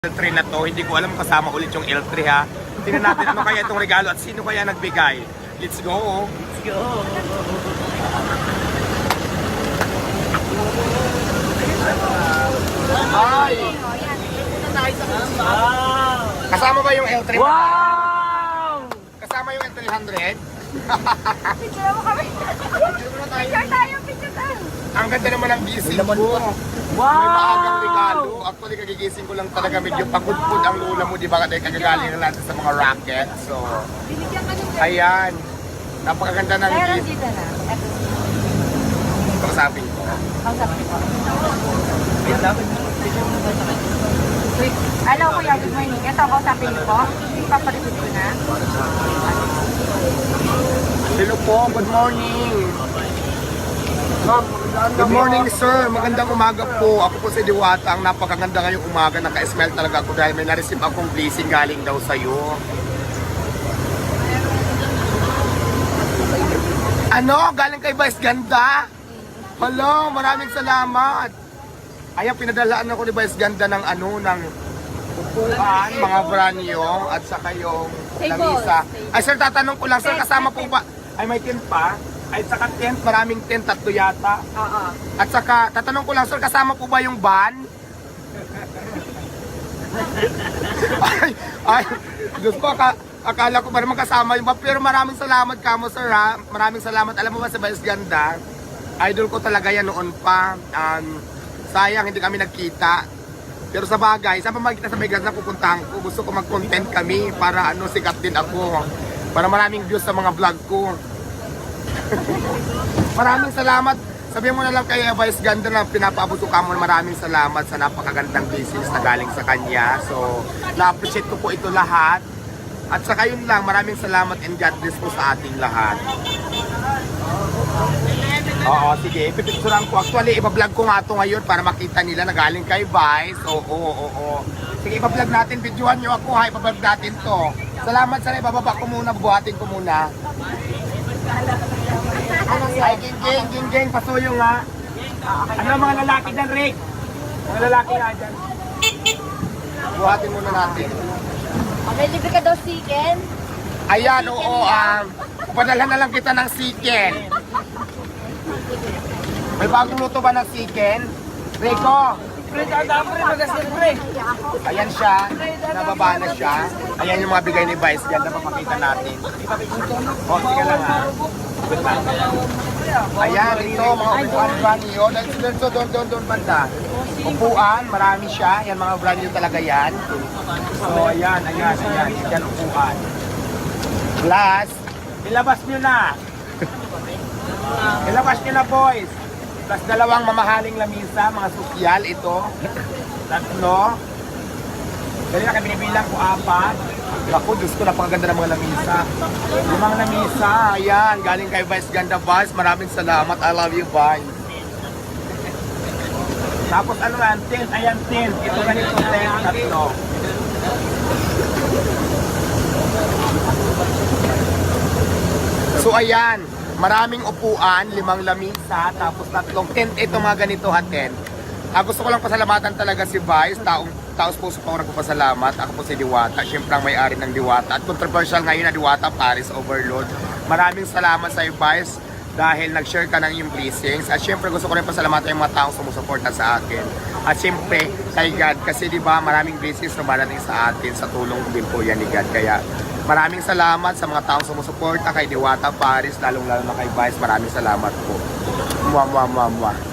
L3 na to, hindi ko alam kasama ulit yung L3 ha. Tingnan natin ano kaya itong regalo at sino kaya nagbigay. Let's go! Let's go! Ay! Wow! Kasama ba yung L3? Wow! Kasama yung L300? Picture mo kami. Picture tayo, picture tayo. Ang ganda naman ang gising ko. Wow! May maagang regalo. Actually, kagigising ko lang talaga medyo pagod-pud ang lula mo, di ba? Kasi kagagaling na natin sa mga racket. So, Binigyan ka ng ayan. Napakaganda ng Meron gising. dito na. Ito sabi ko. Kausapin ko. Wait, dapat picture mo ba sa kanya? Hello kuya, good morning. Ito, kausapin niyo po. Ipapalikod ko na. Hello po, good morning. Good morning sir, magandang umaga po. Ako po si Diwata, ang napakaganda ngayong umaga. Naka-smile talaga ako dahil may na-receive akong blessing galing daw sa'yo. Ano? Galing kay Vice Ganda? Hello, maraming salamat. Ayan, pinadalaan ako ni Vice Ganda ng ng upuan, mga branyo, at saka yung lamisa. Ay sir, tatanong ko lang, sir, kasama po ba? Ay, may tent pa? Ay, saka tent, maraming tent, tatlo yata. Oo. At saka, tatanong ko lang, sir, kasama po ba yung van? ay, Diyos ko, akala ko ba naman kasama yung van. Pero maraming salamat kamo, sir, ha? Maraming salamat. Alam mo ba, sa Vice Ganda, idol ko talaga yan noon pa. Sayang, hindi kami nagkita. Pero sa bagay, saan pa magkita sa Vice Ganda pupuntahan ko? Gusto ko mag-content kami para sikat din ako. Para maraming views sa mga vlog ko. Maraming salamat. Sabihin mo na lang kay Vice Ganda na pinapaabot ko kamo, maraming salamat sa napakagandang business na galing sa kanya. So, na-appreciate ko po ito lahat. At saka yun lang, maraming salamat and God bless po sa ating lahat. Oo, sige, ipipicturean ko. Actually, ibablog ko nga ito ngayon para makita nila na galing kay Vice. Oo. Sige, ibablog natin. Videohan nyo ako ha, ibablog natin to. Salamat sa ibababa ko muna, bubuhatin ko muna. Ay, ging, pasuyo nga. Ano mga lalaki dyan, Rick? Mga lalaki nga dyan. Buhatin muna natin. Okay, libre ka daw chicken. Ayan, oo, padala na lang kita ng chicken. May bagong luto ba ng chicken? Rico? Ayan siya, nababa na siya. Ayan yung mga bigay ni Vice, ganda papakita natin. O, sige lang ha. Ayan, ito, mga upuan brand new. Doon banda. Upuan, marami siya. Yan, mga brand new talaga yan. So, ayan. Yan, upuan. Plus, ilabas nyo na. Ilabas nyo na, boys. Plus, dalawang mamahaling lamisa, mga sukyal, ito. Tatlo. Dali na kami binibilang ko 4. Ako, Diyos ko, napakaganda ng mga lamisa. 5 lamisa, ayan, galing kay Vice Ganda Vice. Maraming salamat, I love you, Vice. Tapos ano yan, tent, ayan tent. Ito ganito tent, tatlo. So ayan, maraming upuan, 5 lamisa, tapos 3 tent. Ito mga ganito ha, tent. Gusto ko lang pasalamatan talaga si Vice, taos puso po ako nagpapasalamat. Ako po si Diwata, syempre ang may-ari ng Diwata. At controversial ngayon na Diwata Paris Overload. Maraming salamat sa Vice dahil nag-share ka ng iyong blessings. At syempre gusto ko rin pasalamatan yung mga taong sumusuporta sa akin. At syempre kay God, kasi diba maraming blessings na marating sa atin, sa tulong din po yan ni God. Kaya maraming salamat sa mga taong sumusuporta kay Diwata Paris, lalong-lalo na kay Vice. Maraming salamat po. Mwah.